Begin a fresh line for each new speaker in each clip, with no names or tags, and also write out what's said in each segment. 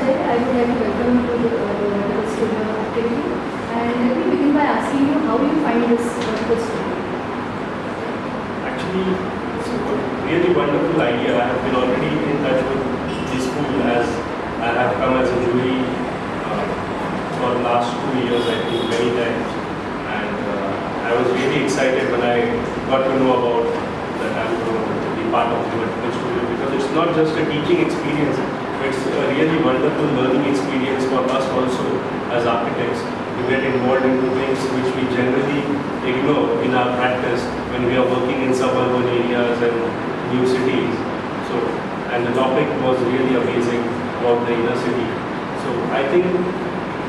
Ajay. I would like to welcome you to the studio activity. And let me begin by asking you how you find this vertical studio.
Actually, it's a really wonderful idea. I have been already in touch with this school as I have come as a jury for the last 2 years, I think, many times. And I was really excited when I got to know about that I'm going to be part of the vertical studio, because it's not just a teaching experience, it's a really wonderful learning experience for us also as architects to get involved into things which we generally ignore in our practice when we are working in suburban areas and new cities. So, and the topic was really amazing about the inner city. So I think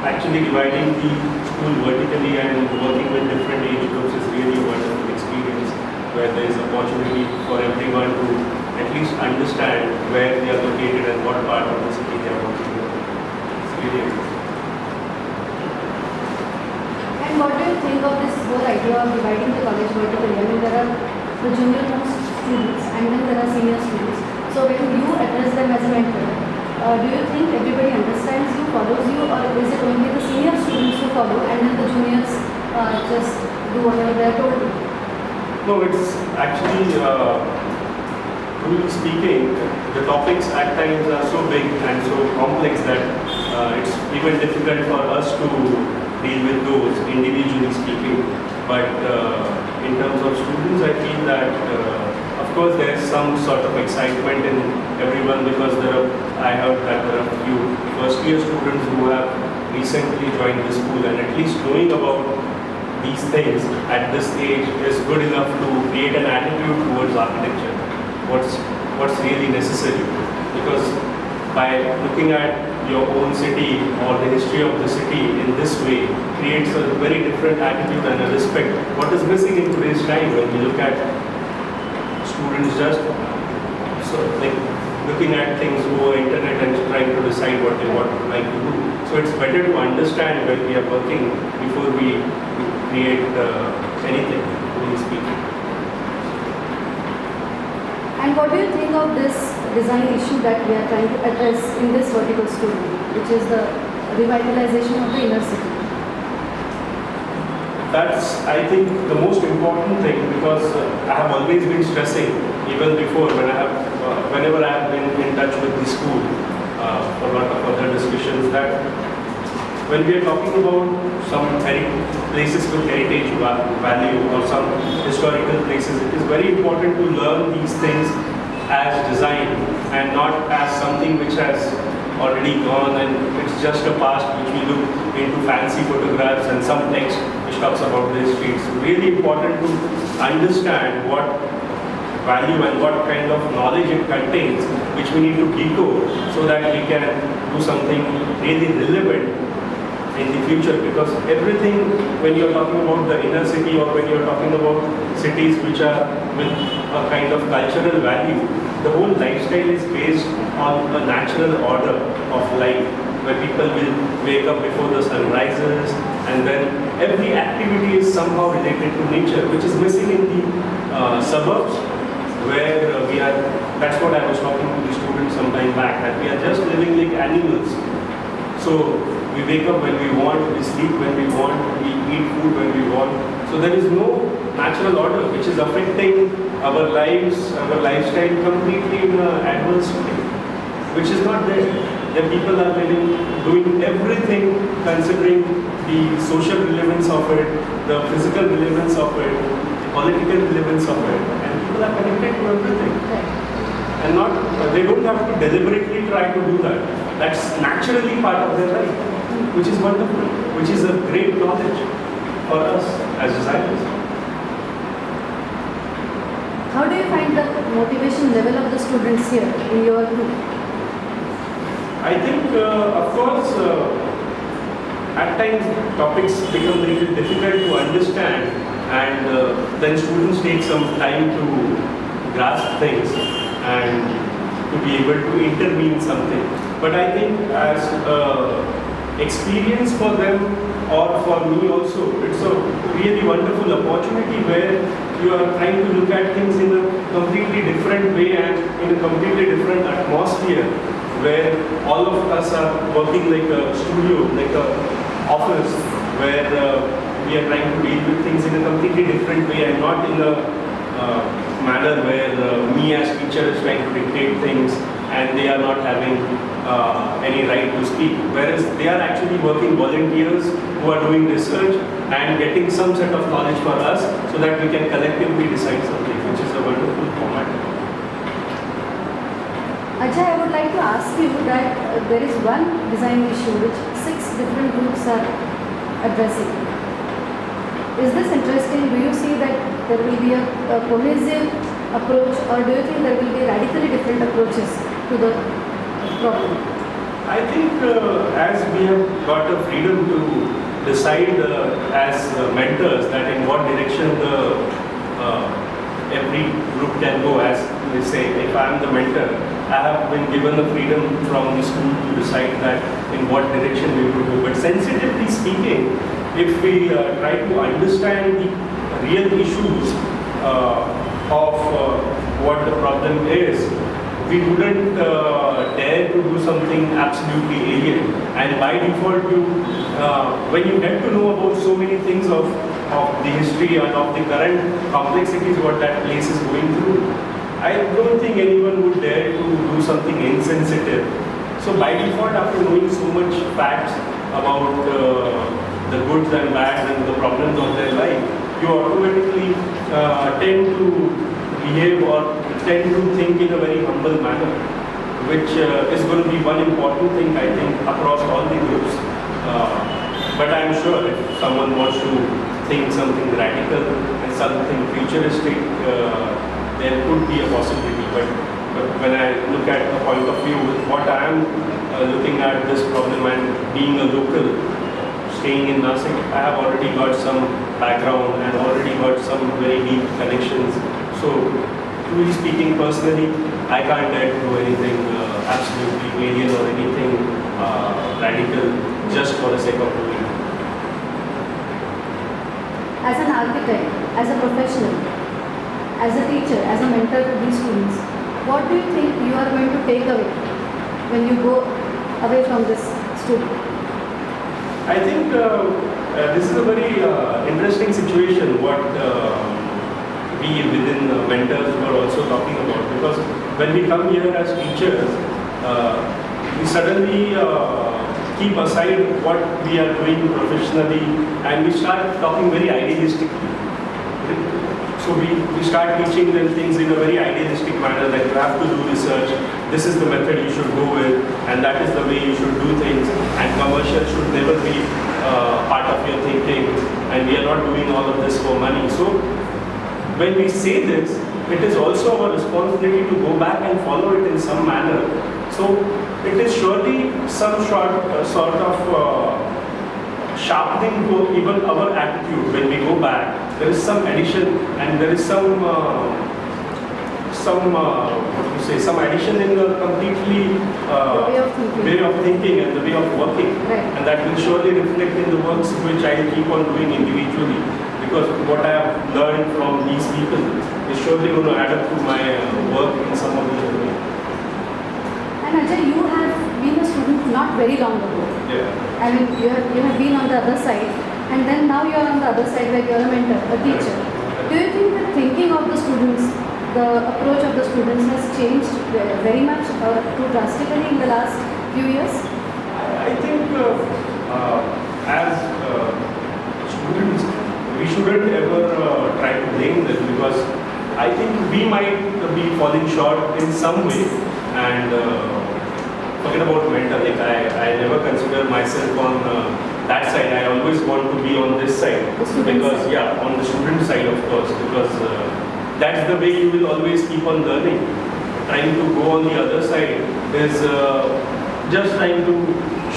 actually dividing the school vertically and working with different age groups is really a wonderful experience, where there is opportunity for everyone to at least understand where they are located and what part of the city they are working in. It's really amazing.
And what do you think of this whole idea of dividing the college vertically? I mean, there are the junior most students and then there are senior students. So when you address them as a mentor, do you think everybody understands you, follows you, or is it only the senior students who follow and then the juniors just do whatever they are told?
No, it's actually, truly speaking, the topics at times are so big and so complex that it's even difficult for us to deal with those individually speaking. But in terms of students, I feel that of course there's some sort of excitement in everyone, because I heard that there are a few first year students who have recently joined the school, and at least knowing about these things at this age is good enough to create an attitude towards architecture. What's really necessary, because by looking at your own city or the history of the city in this way creates a very different attitude and a respect. What is missing in today's time when we look at students just like looking at things over internet and trying to decide what they would like to do. So it's better to understand when we are working before we create anything, really speaking.
And what do you think of this design issue that we are trying to address in this vertical studio, which is the revitalization of the inner city?
That's, I think, the most important thing, because I have always been stressing, even before, whenever I have been in touch with the school for a lot of other discussions, that when we are talking about some places with heritage value or some historical places, it is very important to learn these things as design and not as something which has already gone and it's just a past which we look into fancy photographs and some text which talks about the history. It's really important to understand what value and what kind of knowledge it contains, which we need to decode so that we can do something really relevant in the future. Because everything, when you're talking about the inner city or when you're talking about cities which are with a kind of cultural value, the whole lifestyle is based on a natural order of life, where people will wake up before the sun rises, and then every activity is somehow related to nature, which is missing in the suburbs, where that's what I was talking to the students some time back, that we are just living like animals. So we wake up when we want, we sleep when we want, we eat food when we want. So there is no natural order which is affecting our lives, our lifestyle completely in an adverse way, which is not there. The people are doing everything considering the social relevance of it, the physical relevance of it, the political relevance of it, and people are connected to everything. And they don't have to deliberately try to do that. That's naturally part of their life, which is wonderful, which is a great knowledge for us as designers.
How do you find the motivation level of the students here in your group?
I think, of course, at times topics become a little difficult to understand, and then students take some time to grasp things and to be able to intervene in something. But I think as experience for them or for me also, it's a really wonderful opportunity where you are trying to look at things in a completely different way and in a completely different atmosphere, where all of us are working like a studio, like a office, where we are trying to deal with things in a completely different way and not in a manner where me as teacher is trying to dictate things and they are not having any right to speak. Whereas they are actually working volunteers who are doing research and getting some set of knowledge for us so that we can collectively decide something, which is a wonderful format.
Ajay, I would like to ask you that there is one design issue which 6 different groups are addressing. Is this interesting? Do you see that there will be a cohesive approach, or do you think there will be radically different approaches to the problem?
I think as we have got the freedom to decide as mentors that in what direction every group can go, as we say, if I am the mentor, I have been given the freedom from the school to decide that in what direction we will go. But sensitively speaking, if we try to understand the real issues of what the problem is, we wouldn't dare to do something absolutely alien. And by default, when you get to know about so many things of the history and of the current complexities what that place is going through, I don't think anyone would dare to do something insensitive. So by default, after knowing so much facts about the goods and bads and the problems of their life, you automatically tend to behave or tend to think in a very humble manner, which is going to be one important thing, I think, across all the groups. But I'm sure if someone wants to think something radical and something futuristic, there could be a possibility. But when I look at the point of view, what I am looking at this problem and being a local, staying in Nashik, I have already got some background and already got some very deep connections. So, truly speaking, personally, I can't dare to do anything absolutely alien or anything radical just for the sake of doing it.
As an architect, as a professional, as a teacher, as a mentor to these students, what do you think you are going to take away when you go away from this student?
I think this is a very interesting situation what we within mentors were also talking about, because when we come here as teachers, we suddenly keep aside what we are doing professionally and we start talking very idealistically. So we start teaching them things in a very idealistic manner, like you have to do research, this is the method you should go with, and that is the way you should do things, and commercial should never be part of your thinking, and we are not doing all of this for money. So when we say this, it is also our responsibility to go back and follow it in some manner. So it is surely some sort of sharpening to even our attitude when we go back. There is some addition and there is some addition in the completely way of thinking and the way of working.
Right.
And that will surely reflect in the works which I keep on doing individually. Because what I have learned from these people is surely going to add up to my work in some of the other way.
And Ajay, you have been a student not very long ago.
Yeah.
I mean, you have been on the other side, and then now you are on the other side, like you are a mentor, a teacher. Do you think the thinking of the students, the approach of the students has changed very much or too drastically in the last few years?
I think as students, we shouldn't ever try to blame them, because I think we might be falling short in some way. And forget about mentor, like I never consider myself on that side. I always want to be on this side, because on the student side, of course, because that's the way you will always keep on learning. Trying to go on the other side is just trying to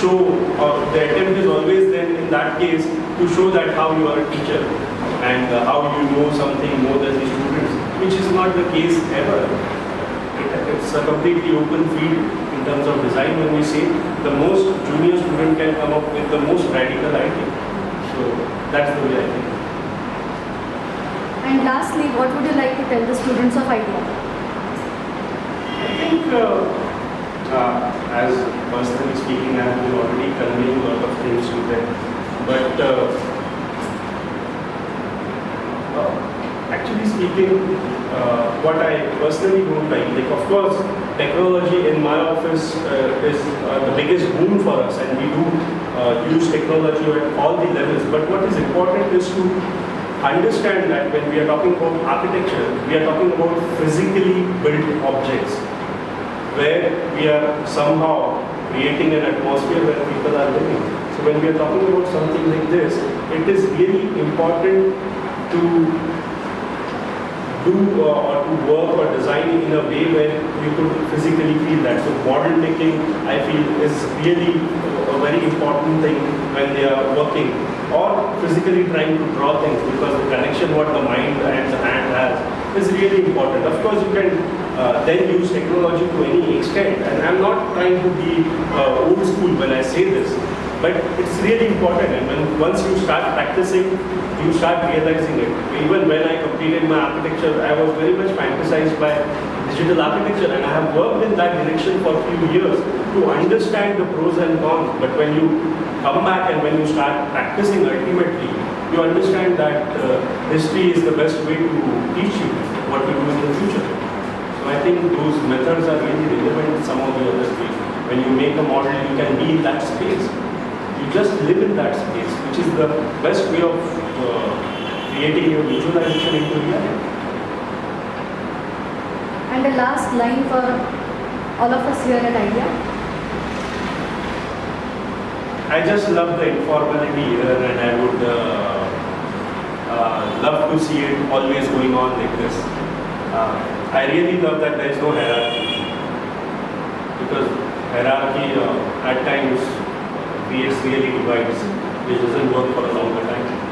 show, the attempt is always then in that case to show that how you are a teacher and how you know something more than the students, which is not the case ever. It's a completely open field in terms of design. When we say the most junior student can come up with the most radical idea. So that's the way I think.
And lastly, what would you like to tell the students of IDEA?
I think, as personally speaking, I have been already conveying a lot of things to them. But actually speaking, what I personally don't like of course, technology in my office is the biggest boon for us, and we do use technology at all the levels. But what is important is to understand that when we are talking about architecture, we are talking about physically built objects, where we are somehow creating an atmosphere where people are living. So when we are talking about something like this, it is really important to do or to work or design in a way where you could physically feel that. So model making, I feel, is really a very important thing when they are working, or physically trying to draw things, because the connection what the mind and the hand has is really important. Of course, you can then use technology to any extent, and I'm not trying to be old school when I say this, but it's really important, and once you start practicing, you start realizing it. Even when I completed my architecture, I was very much fantasized by digital architecture, and I have worked in that direction for a few years to understand the pros and cons. But when you come back and when you start practicing, ultimately, you understand that history is the best way to teach you what to do in the future. So I think those methods are really relevant some of the other ways. When you make a model, you can be in that space. You just live in that space, which is the best way of creating your visualization into reality.
And the last line for all of us here at IDEA.
I just love the informality here, and I would love to see it always going on like this. I really love that there is no hierarchy, because hierarchy at times creates really divides, which doesn't work for a longer time.